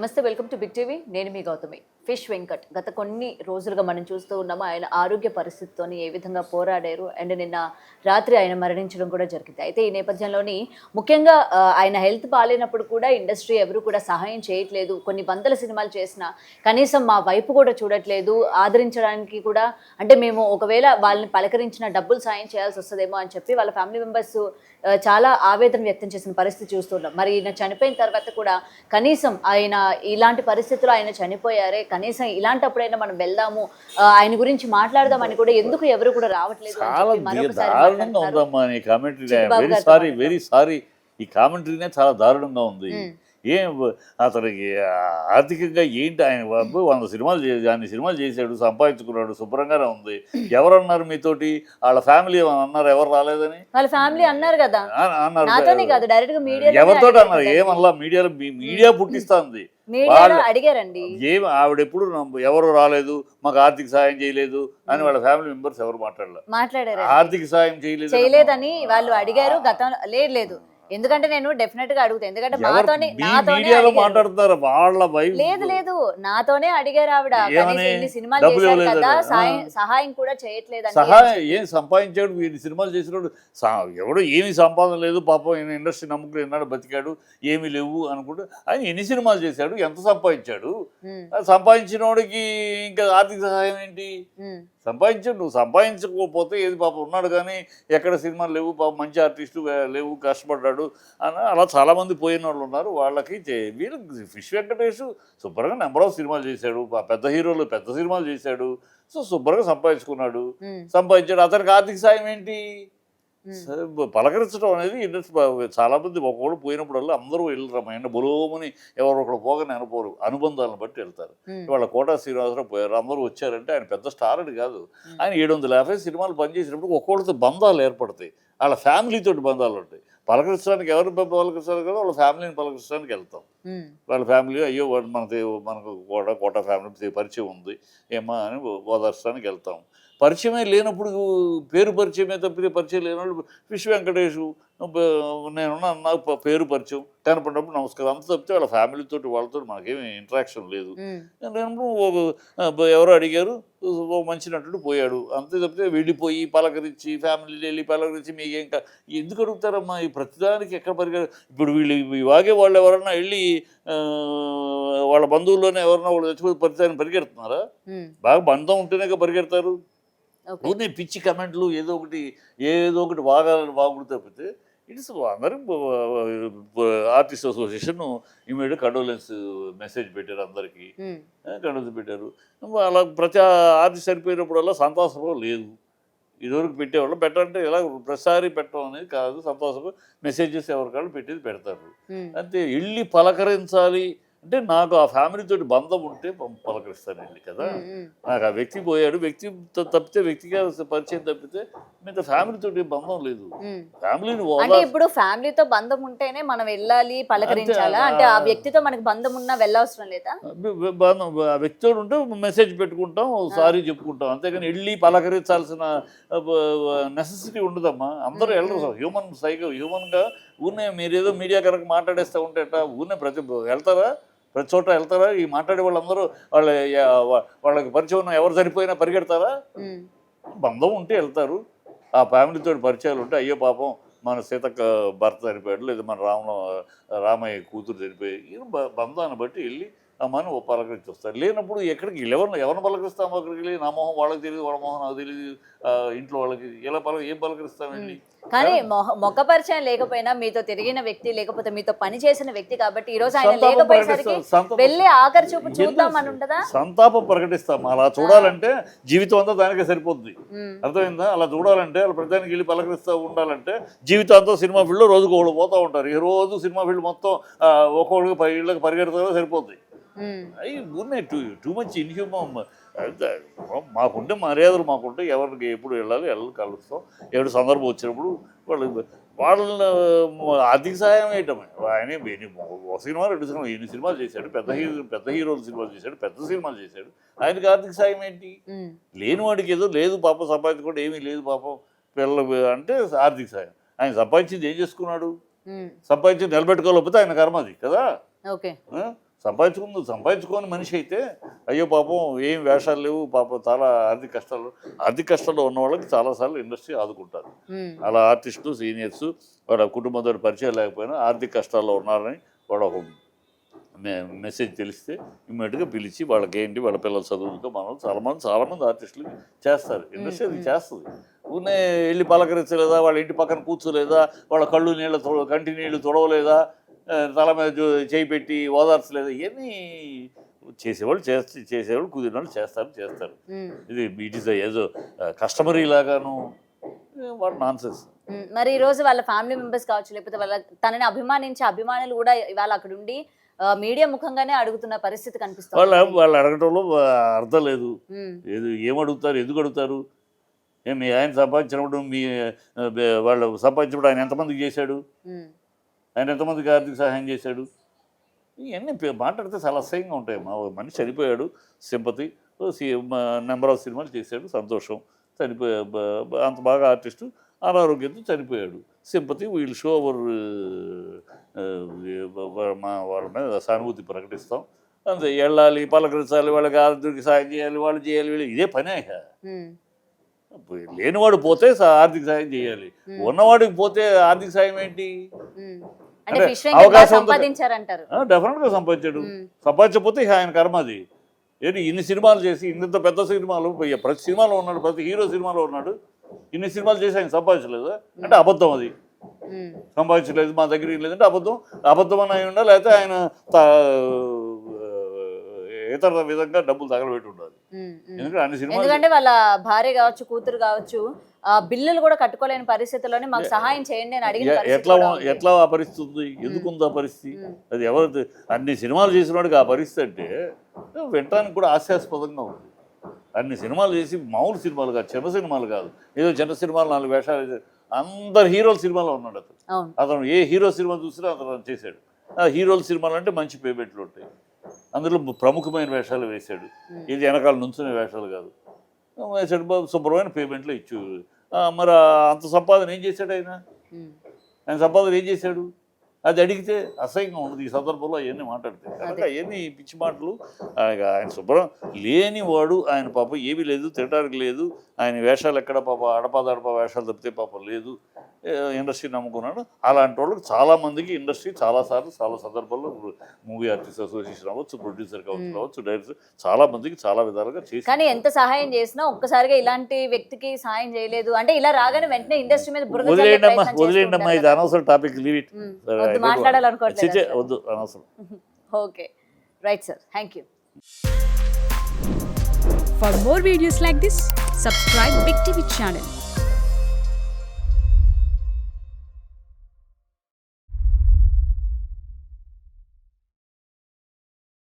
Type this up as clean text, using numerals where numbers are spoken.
నమస్తే, welcome to big TV. నేను మీ Gautami. Fish Venkat గత కొన్ని రోజులుగా మనం చూస్తూ ఉన్నాము ఆయన ఆరోగ్య పరిస్థితితోని ఏ విధంగా పోరాడారు అండ్ నిన్న రాత్రి ఆయన మరణించడం కూడా జరిగింది. అయితే ఈ నేపథ్యంలోని ముఖ్యంగా ఆయన హెల్త్ బాగాలేనప్పుడు కూడా ఇండస్ట్రీ ఎవరు కూడా సహాయం చేయట్లేదు. కొన్ని వందల సినిమాలు చేసినా కనీసం మా వైపు కూడా చూడట్లేదు. ఆదరించడానికి కూడా అంటే మేము ఒకవేళ వాళ్ళని పలకరించిన డబ్బులు సాయం చేయాల్సి వస్తుందేమో అని చెప్పి వాళ్ళ ఫ్యామిలీ మెంబర్స్ చాలా ఆవేదన వ్యక్తం చేసిన పరిస్థితి చూస్తున్నాం. మరి ఈయన చనిపోయిన తర్వాత కూడా కనీసం ఆయన ఇలాంటి పరిస్థితుల్లో ఆయన చనిపోయారే, కనీసం ఇలాంటప్పుడైనా మనం వెళ్దాము, ఆయన గురించి మాట్లాడదామని కూడా ఎందుకు ఎవరు కూడా రావట్లేదు. వెరీ సారీ, ఈ కామెంటరీనే చాలా దారుణంగా ఉంది. ఏం అతనికి ఆర్థికంగా ఏంటి, ఆయన 100 సినిమాలు చేశాడు, సంపాదించుకున్నాడు, శుభ్రంగానే ఉంది. ఎవరన్నారు మీతోటి? వాళ్ళ ఫ్యామిలీ అన్నారు, ఎవరు రాలేదని? వాళ్ళ ఫ్యామిలీ అన్నారు కదా, ఎవరితో అన్నారు? ఏమల్లా మీడియా పుట్టిస్తుంది. అడిగారండి ఏమి ఆవిడెప్పుడు ఎవరు రాలేదు, మాకు ఆర్థిక సాయం చేయలేదు అని వాళ్ళ ఫ్యామిలీ మెంబర్స్ ఎవరు మాట్లాడారు. ఆర్థిక సాయం చేయలేదని వాళ్ళు అడిగారు. గతం లేదు, ఎందుకంటే నేను డెఫినెట్ గా అడుగుతాను, ఎందుకంటే మాట్లాడుతున్నారు వాళ్ళ వైఫ్. లేదు నాతోనే అడిగారు ఆవిడ, సినిమాలు చేశారు కదా, సహాయం కూడా చేయట్లేదు. సహాయం ఏం సంపాదించాడు? వీడి సినిమాలు చేసినాడు, ఎవడో ఏమి సంపాదన లేదు పాపం, ఇండస్ట్రీ నమ్ముకుని ఎన్నాడు బతికాడు, ఏమి లేవు అనుకుంటూ ఆయన ఎన్ని సినిమాలు చేశాడు, ఎంత సంపాదించాడు? సంపాదించిన వాడికి ఇంకా ఆర్థిక సహాయం ఏంటి? సంపాదించాడు. నువ్వు సంపాదించకపోతే ఏది పాపం ఉన్నాడు కానీ ఎక్కడ సినిమాలు లేవు, పాపం మంచి ఆర్టిస్టు లేవు, కష్టపడ్డాడు అని అలా చాలామంది పోయిన వాళ్ళు ఉన్నారు. వాళ్ళకి వీళ్ళు ఫిష్ వెంకటేష్ శుభ్రంగా నెంబర్ ఆఫ్ సినిమాలు చేశాడు, పెద్ద హీరోలు పెద్ద సినిమాలు చేశాడు, సో శుభ్రంగా సంపాదించుకున్నాడు. సంపాదించాడు, అతనికి ఆర్థిక సాయం ఏంటి? పలకరించడం అనేది ఇండస్ట్రీ చాలా మంది ఒకళ్ళు పోయినప్పుడల్లా అందరూ వెళ్ళరు, బులోమని ఎవరు ఒకళ్ళు పోగానే అనుకోరు, అనుబంధాలను బట్టి వెళ్తారు. వాళ్ళ కోటా శ్రీనివాసరావు పోయారు, అందరూ వచ్చారంటే ఆయన పెద్ద స్టార్ అని కాదు. ఆయన 750 సినిమాలు పనిచేసినప్పుడు ఒక్కొక్కరితో బంధాలు ఏర్పడతాయి, వాళ్ళ ఫ్యామిలీతో బంధాలు ఉంటాయి. పలకరించడానికి ఎవరు పలకరిస్తారు కదా, వాళ్ళ ఫ్యామిలీని పలకరించడానికి వెళ్తాం. వాళ్ళ ఫ్యామిలీ అయ్యో మనకు కోటా ఫ్యామిలీ పరిచయం ఉంది ఏమా అని ఓదార్చడానికి వెళ్తాం. పరిచయమే లేనప్పుడు పేరు పరిచయమే తప్పితే పరిచయం లేనప్పుడు ఫిష్ వెంకటేష్ నేనున్నా, నాకు పేరు పరిచయం, కనపడినప్పుడు నమస్కారం అంత తప్పితే వాళ్ళ ఫ్యామిలీతో వాళ్ళతో మనకేమి ఇంటరాక్షన్ లేదు. ఎవరో అడిగారు, మంచి నటుడు పోయాడు అంతే తప్పితే వెళ్ళిపోయి పలకరించి ఫ్యామిలీ వెళ్ళి పలకరించి మీకు ఇంకా ఎందుకు అడుగుతారమ్మా? ఈ ప్రతిదానికి ఎక్కడ ఇప్పుడు వీళ్ళు ఇవాగే వాళ్ళు ఎవరన్నా వెళ్ళి వాళ్ళ బంధువుల్లోనే ఎవరన్నా వాళ్ళు చచ్చిపోతే ప్రతిదాన్ని పరిగెడుతున్నారా? బాగా బంధం ఉంటేనే పరిగెడతారు. ఊరినే పిచ్చి కమెంట్లు ఏదో ఒకటి వాగుడు తప్పితే ఇట్స్ అందరూ artist association immediate condolence message పెట్టారు, అందరికీ కండోలెన్స్ పెట్టారు. అలా ప్రతి ఆర్టిస్ట్ చనిపోయినప్పుడల్లా సంతాసభ లేదు. ఇదివరకు పెట్టేవాళ్ళు పెట్టాలంటే ఎలా ప్రతిసారి పెట్టడం అనేది కాదు, సంతాసభ మెసేజెస్ ఎవరికాళ్ళు పెట్టేది పెడతారు అంతే. వెళ్ళి పలకరించాలి అంటే నాకు ఆ ఫ్యామిలీతో బంధం ఉంటే పలకరిస్తానండి కదా. నాకు ఆ వ్యక్తి పోయాడు, వ్యక్తి తప్పితే వ్యక్తిగా పరిచయం తప్పితే మిగతా ఫ్యామిలీతో బంధం లేదు. ఫ్యామిలీని ఇప్పుడు ఫ్యామిలీతో బంధం ఉంటేనే మనం వెళ్ళాలి, పలకరించాలా? అంటే ఆ వ్యక్తితో మనకి బంధం ఉన్నా వెళ్ళవసరం లేదా? ఆ వ్యక్తితో ఉంటే మెసేజ్ పెట్టుకుంటాం, సారీ చెప్పుకుంటాం, అంతేగాని వెళ్ళి పలకరించాల్సిన నెసెసిటీ ఉండదమ్మా. అందరూ వెళ్ళరు, హ్యూమన్గా ఊరినే మీరేదో మీడియా కనుక మాట్లాడేస్తూ ఉంటే ఊరినే వెళ్తారా? ప్రతి చోట వెళ్తారా? ఈ మాట్లాడే వాళ్ళందరూ వాళ్ళకి పరిచయం ఉన్న ఎవరు సరిపోయినా పరిగెడతారా? బంధం ఉంటే వెళ్తారు. ఆ ఫ్యామిలీతో పరిచయాలు ఉంటే అయ్యో పాపం మన సీతక్క భర్త చనిపోయాడు, లేదా మన రామయ్య కూతురు చనిపోయి బంధాన్ని బట్టి వెళ్ళి అమ్మని పలకరించి వస్తారు. లేనప్పుడు ఎక్కడికి ఎవరిని పలకరిస్తాము? అక్కడికి వెళ్ళి నా మొహం వాళ్ళకి తెలియదు, వాళ్ళ మొహం నాకు తెలియదు, ఇంట్లో వాళ్ళకి ఏం పలకరిస్తామండి? కానీ మొక్క పరిచయం లేకపోయినా మీతో తిరిగిన వ్యక్తి, లేకపోతే మీతో పని చేసిన వ్యక్తి కాబట్టి ఈ రోజు ఆయన లేకపోయేసరికి వెళ్ళి ఆఖరి చూపు చూద్దామని ఉంటుందా? సంతాపం ప్రకటిస్తాం. అలా చూడాలంటే జీవితం అంతా దానికే సరిపోతుంది, అర్థమైందా? అలా చూడాలంటే వాళ్ళ ప్రతిదానికి వెళ్ళి పలకరిస్తూ ఉండాలంటే జీవితం అంతా సినిమా ఫీల్డ్లో రోజుకు ఒకళ్ళు పోతూ ఉంటారు. ఈ రోజు సినిమా ఫీల్డ్ మొత్తం ఒక్కొక్కడికి ఇళ్ళకి పరిగెడతారో సరిపోతుంది. అవి ఉన్నాయి టూ మచ్ ఇన్హ్యూమన్. మాకుంటే మర్యాదలు మాకుంటే ఎవరికి ఎప్పుడు వెళ్ళాలి కలుస్తాం. ఎవరి సందర్భం వచ్చినప్పుడు వాళ్ళ ఆర్థిక సహాయం వేయటమే. ఆయన సినిమా 2 సినిమాలు 8 సినిమాలు చేశాడు, పెద్ద హీరోలు సినిమాలు చేశాడు, పెద్ద సినిమాలు చేశాడు. ఆయనకి ఆర్థిక సాయం ఏంటి? లేని వాడికి ఏదో లేదు పాపం, సంపాదించుకోవడం ఏమీ లేదు పాపం పిల్లలు అంటే ఆర్థిక సాయం. ఆయన సంపాదించింది ఏం చేసుకున్నాడు? సంపాదించి నిలబెట్టుకోలేకపోతే ఆయన కర్మ అది కదా. సంపాదించుకోని మనిషి అయితే అయ్యో పాపం ఏం వేషాలు లేవు పాపం చాలా ఆర్థిక కష్టాల్లో ఉన్న వాళ్ళకి చాలాసార్లు ఇండస్ట్రీ ఆదుకుంటారు. అలా ఆర్టిస్టులు సీనియర్స్ వాళ్ళ కుటుంబంతో పరిచయం లేకపోయినా ఆర్థిక కష్టాల్లో ఉన్నారని వాళ్ళ ఒక మెసేజ్ తెలిస్తే ఇమ్మీడియట్గా పిలిచి వాళ్ళకి ఏంటి వాళ్ళ పిల్లల చదువులతో మనం చాలామంది ఆర్టిస్టులు చేస్తారు. ఇండస్ట్రీ అది చేస్తుంది. ఊనే వెళ్ళి పలకరించలేదా, వాళ్ళ ఇంటి పక్కన కూర్చోలేదా, వాళ్ళ కంటి నీళ్ళు తొడవలేదా, తల మీద చేయి పెట్టి ఓదార్చలేదా, ఇవన్నీ చేసేవాళ్ళు కుదిరిన వాళ్ళు చేస్తారు. ఇట్ ఈస్ ఏదో కస్టమరీ లాగాను వాడు నాన్సెన్స్. మరి ఈ రోజు వాళ్ళ ఫ్యామిలీ మెంబర్స్ కావచ్చు, లేకపోతే వాళ్ళ తనని అభిమానించే అభిమానులు కూడా ఇవాళ అక్కడ ఉండి మీడియా ముఖంగానే అడుగుతున్న పరిస్థితి కనిపిస్తుంది. వాళ్ళు అడగటంలో అర్థం లేదు. ఏమడుగుతారు, ఎందుకు అడుగుతారు? మీ ఆయన సంపాదించినప్పుడు వాళ్ళు సంపాదించినప్పుడు ఆయన ఎంతమందికి చేశాడు, ఆయన ఎంతమందికి ఆర్థిక సహాయం చేశాడు, ఇవన్నీ మాట్లాడితే చాలా అసహ్యంగా ఉంటాయి. మా మనిషి చనిపోయాడు, సింపతి, నెంబర్ ఆఫ్ సినిమాలు చేశాడు, సంతోషం. అంత బాగా ఆర్టిస్టు అనారోగ్యంతో చనిపోయాడు, సింపతి, వీళ్ళు షో అవర్ వాళ్ళ మీద సానుభూతి ప్రకటిస్తాం. అంతే, వెళ్ళాలి, పలకరించాలి, వాళ్ళకి ఆర్థిక సాయం చేయాలి, వాళ్ళు చేయాలి, వీళ్ళు ఇదే పనే. లేనివాడు పోతే ఆర్థిక సాయం చేయాలి, ఉన్నవాడికి పోతే ఆర్థిక సాయం ఏంటి? అవకాశం డెఫినెట్గా సంపాదించాడు. సంపాదించకపోతే ఆయన కర్మ అది. ఏంటి ఇన్ని సినిమాలు చేసి, ఇంత పెద్ద సినిమాలు, ప్రతి సినిమాలో ఉన్నాడు, ప్రతి హీరో సినిమాలో ఉన్నాడు, ఇన్ని సినిమాలు చేసి ఆయన సంపాదించలేదు అంటే అబద్ధం. అది సంపాదించలేదు, మా దగ్గర లేదంటే అబద్ధం అని అయి ఉండాలి, లేకపోతే ఆయన ఇతర విధంగా డబ్బులు తగలబెట్టి ఉండాలి. ఎందుకంటే వాళ్ళ భార్య కావచ్చు, కూతురు కావచ్చు, బిల్లులు కూడా కట్టుకోలేని పరిస్థితుల్లోనే మాకు సహాయం చేయండి అని అడిగిన ఎట్లా ఆ పరిస్థితి ఉంది? ఎందుకుంది ఆ పరిస్థితి? అది ఎవరు అన్ని సినిమాలు చేసిన వాడికి ఆ పరిస్థితి అంటే వినటానికి కూడా హాస్యాస్పదంగా ఉంది. అన్ని సినిమాలు చేసి మామూలు సినిమాలు కాదు, చిన్న సినిమాలు కాదు, ఏదో చిన్న సినిమాలు 4 వేషాలు, అందరు హీరోల సినిమాలో ఉన్నాడు అతను. ఏ హీరో సినిమా చూసినా అతను చేశాడు. ఆ హీరోల సినిమాలు అంటే మంచి పేమెంట్లు ఉంటాయి, అందులో ప్రముఖమైన వేషాలు వేశాడు, ఇది వెనకాల నుంచునే వేషాలు కాదు, వేసాడు, శుభ్రమైన పేమెంట్లో ఇచ్చు. మరి అంత సంపాదన ఏం చేశాడు ఆయన సంపాదన ఏం చేశాడు? అది అడిగితే అసహ్యంగా ఉండదు. ఈ సందర్భంలో అవన్నీ మాట్లాడితే కనుక అవన్నీ పిచ్చి మాటలు. ఆయన శుభ్రం లేనివాడు, ఆయన పాపం ఏమీ లేదు, తినడానికి లేదు, ఆయన వేషాలు ఎక్కడ పాప అడపదడప వేషాలు తప్పితే పాపం లేదు, ఇండస్ట్రీ నమ్ముకున్నాడు. అలాంటి వాళ్ళకి చాలామందికి ఇండస్ట్రీ చాలాసార్లు చాలా సందర్భాల్లో మూవీ ఆర్టిస్ట్ అసోసియేషన్ అవ్వచ్చు, ప్రొడ్యూసర్ కౌన్సిల్ అవ్వచ్చు, డైరెక్టర్ చాలామందికి చాలా విధాలుగా చేసి, కానీ ఎంత సహాయం చేసినా ఒక్కసారిగా ఇలాంటి వ్యక్తికి సహాయం చేయలేదు అంటే ఇలా రాగానే వెంటనే ఇండస్ట్రీ మీద వదిలేయండి అమ్మా, ఇది అనవసరం టాపిక్, లీవ్ ఇట్. మాట్లాడాలనుకోవట్లేదు, వద్దు, అనవసరం. Okay, right sir, thank you. For more videos like this, subscribe Big TV channel.